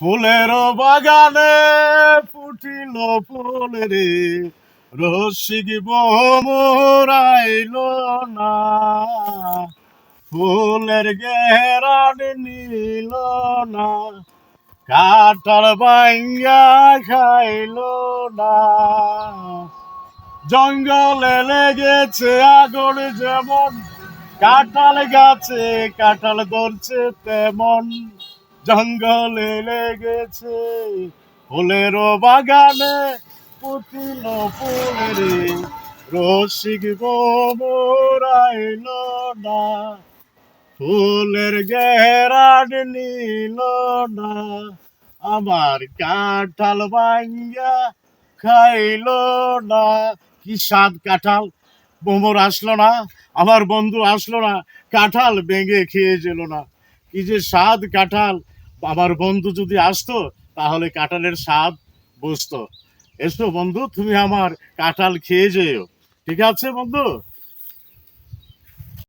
ফুলের বাগানে ফুটিল ফুল রে, রসিক মোরাইল না। ফুলের ঘেরান নিল না, কাটার বাইঙ্গা খাইল না। জঙ্গলে লেগেছে আগুন যেমন, কাঁঠাল গাছে কাঁঠাল ধরছে তেমন। জঙ্গলে লেগেছে ফুলের বাগানে পুতিল ফুলেরে, রসিক মোরাইল না। ফুলের ঘেরান নিল না, আমার কাঁঠাল ভাঙ্গা খাইল না। কি স্বাদ কাঁঠাল! ভ্রমর আসলো না, আমার বন্ধু আসলো না, কাঁঠাল ভেঙে খেয়ে যেল না। কি যে স্বাদ কাঁঠাল! আমার বন্ধু যদি আসতো তাহলে কাঁঠালের স্বাদ বুঝতো। এসো বন্ধু, তুমি আমার কাঁঠাল খেয়ে যেও। ঠিক আছে বন্ধু?